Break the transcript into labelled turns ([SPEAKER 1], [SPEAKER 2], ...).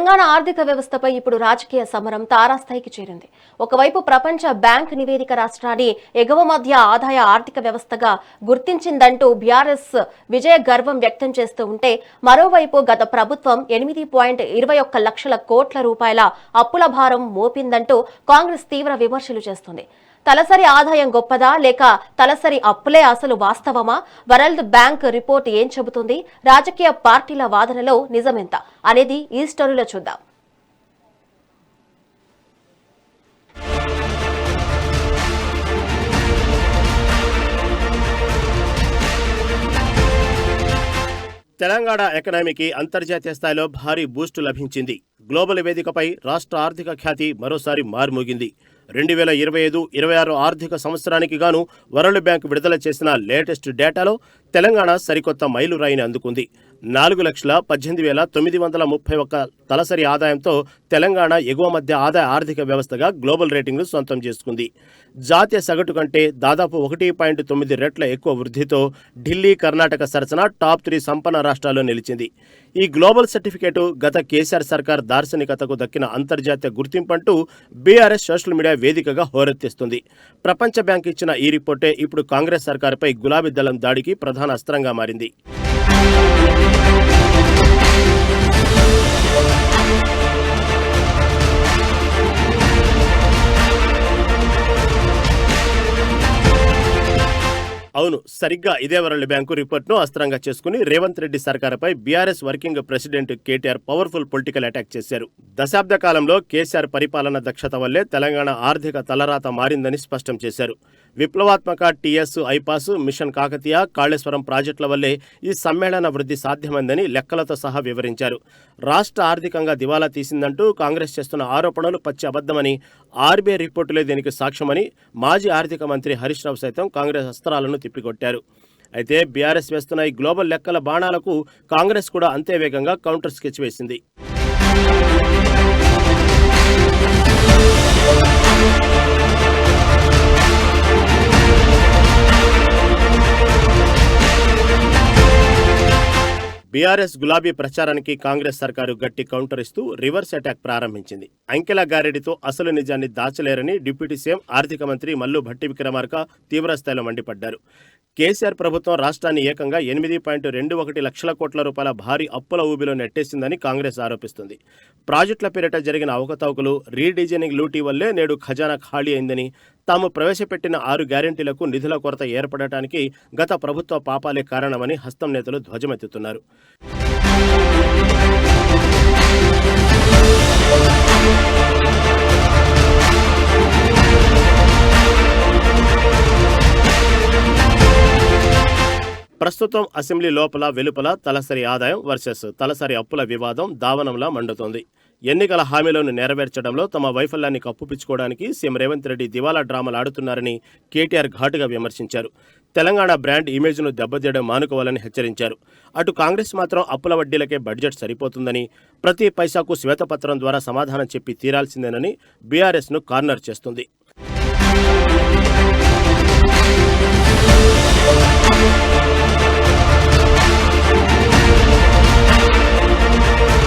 [SPEAKER 1] తెలంగాణ ఆర్థిక వ్యవస్థపై ఇప్పుడు రాజకీయ సమరం తారాస్థాయికి చేరింది. ఒకవైపు ప్రపంచ బ్యాంక్ నివేదిక రాష్ట్రాన్ని ఎగువ మధ్య ఆదాయ ఆర్థిక వ్యవస్థగా గుర్తించిందంటూ బీఆర్ఎస్ విజయ గర్వం వ్యక్తం చేస్తూ ఉంటే, మరోవైపు గత ప్రభుత్వం 8.21 లక్షల కోట్ల రూపాయల అప్పుల భారం మోపిందంటూ కాంగ్రెస్ తీవ్ర విమర్శలు చేస్తుంది. తలసరి ఆదాయం గొప్పదా లేక తలసరి అప్పులే అసలు వాస్తవమా? వరల్డ్ బ్యాంక్ రిపోర్ట్ ఏం చెబుతుంది? రాజకీయ పార్టీల వాదనలో నిజమెంత అనేది ఈ స్టోరీలో చూద్దాం.
[SPEAKER 2] తెలంగాణ ఎకనామీకి అంతర్జాతీయ స్థాయిలో భారీ బూస్టు లభించింది. గ్లోబల్ వేదికపై రాష్ట్ర ఆర్థిక ఖ్యాతి మరోసారి మారుమోగింది. 2025-26 ఆర్థిక సంవత్సరానికి గాను వరల్డ్ బ్యాంక్ విడుదల చేసిన లేటెస్ట్ డేటాలో తెలంగాణ సరికొత్త మైలురాయిని అందుకుంది. 4,18,931 తలసరి ఆదాయంతో తెలంగాణ ఎగువ మధ్య ఆదాయ ఆర్థిక వ్యవస్థగా గ్లోబల్ రేటింగ్ను సొంతం చేసుకుంది. జాతీయ సగటు కంటే దాదాపు 1.9 రెట్ల ఎక్కువ వృద్ధితో ఢిల్లీ, కర్ణాటక సరసన టాప్ 3 సంపన్న రాష్ట్రాల్లో నిలిచింది. ఈ గ్లోబల్ సర్టిఫికేటు గత కేసీఆర్ సర్కార్ దార్శనికతకు దక్కిన అంతర్జాతీయ గుర్తింపంటూ బీఆర్ఎస్ సోషల్ మీడియా వేదికగా హోరెత్తిస్తుంది. ప్రపంచ బ్యాంక్ ఇచ్చిన ఈ రిపోర్టే ఇప్పుడు కాంగ్రెస్ సర్కారుపై గులాబీ దళం దాడికి ప్రధాన అస్త్రంగా మారింది. అవును, సరిగ్గా ఇదే వరల్డ్ బ్యాంకు రిపోర్ట్ను అస్త్రంగా చేసుకుని రేవంత్ రెడ్డి సర్కారుపై BRS working president KTR powerful political attack చేశారు. దశాబ్ద కాలంలో కేసీఆర్ పరిపాలన దక్షత వల్లే తెలంగాణ ఆర్థిక తలరాత మారిందని స్పష్టం చేశారు. విప్లవాత్మక టీఎస్, ఐపాస్, మిషన్ కాకతీయ, కాళేశ్వరం ప్రాజెక్టుల వల్లే ఈ సమ్మేళన వృద్ధి సాధ్యమైందని లెక్కలతో సహా వివరించారు. రాష్ట్ర ఆర్థికంగా దివాలా తీసిందంటూ కాంగ్రెస్ చేస్తున్న ఆరోపణలు పచ్చి అబద్ధమని, ఆర్బీఐ రిపోర్టులే దీనికి సాక్ష్యమని మాజీ ఆర్థిక మంత్రి హరీష్ రావు సైతం కాంగ్రెస్ అస్త్రాలను తిప్పికొట్టారు. అయితే బీఆర్ఎస్ వేస్తున్న ఈ గ్లోబల్ లెక్కల బాణాలకు కాంగ్రెస్ కూడా అంతే వేగంగా కౌంటర్ స్కెచ్ వేసింది. బీఆర్ఎస్ గులాబీ ప్రచారానికి కాంగ్రెస్ సర్కారు గట్టి కౌంటర్ ఇస్తూ రివర్స్ అటాక్ ప్రారంభించింది. అంకెల గారెడితో అసలు నిజాన్ని దాచలేరని డిప్యూటీ సీఎం ఆర్థిక మంత్రి మల్లు భట్టి విక్రమార్క తీవ్రస్థాయిలో మండిపడ్డారు. కేసీఆర్ ప్రభుత్వం రాష్ట్రాన్ని ఏకంగా 8.21 లక్షల కోట్ల రూపాయల భారీ అప్పుల ఊబిలో నెట్టేసిందని కాంగ్రెస్ ఆరోపిస్తుంది. ప్రాజెక్టుల పేరిట జరిగిన అవకతవకలు, రీడిజైనింగ్ లూటీ వల్లే నేడు ఖజానా ఖాళీ అయిందని, తాము ప్రవేశపెట్టిన 6 గ్యారెంటీలకు నిధుల కొరత ఏర్పడటానికి గత ప్రభుత్వ పాపాలే కారణమని హస్తం నేతలు ధ్వజమెత్తుతున్నారు. ప్రస్తుతం అసెంబ్లీ లోపల వెలుపల తలసరి ఆదాయం వర్సెస్ తలసరి అప్పుల వివాదం దావనంలా మండుతోంది. ఎన్నికల హామీలను నెరవేర్చడంలో తమ వైఫల్యాన్ని కప్పుపిచ్చుకోవడానికి సీఎం రేవంత్ రెడ్డి దివాలా డ్రామాలు ఆడుతున్నారని కేటీఆర్ ఘాటుగా విమర్శించారు. తెలంగాణ బ్రాండ్ ఇమేజ్ను దెబ్బతీయడం మానుకోవాలని హెచ్చరించారు. అటు కాంగ్రెస్ మాత్రం అప్పుల వడ్డీలకే బడ్జెట్ సరిపోతుందని, ప్రతి పైసాకు శ్వేతపత్రం ద్వారా సమాధానం చెప్పి తీరాల్సిందేనని బీఆర్ఎస్ను కార్నర్ చేస్తుంది.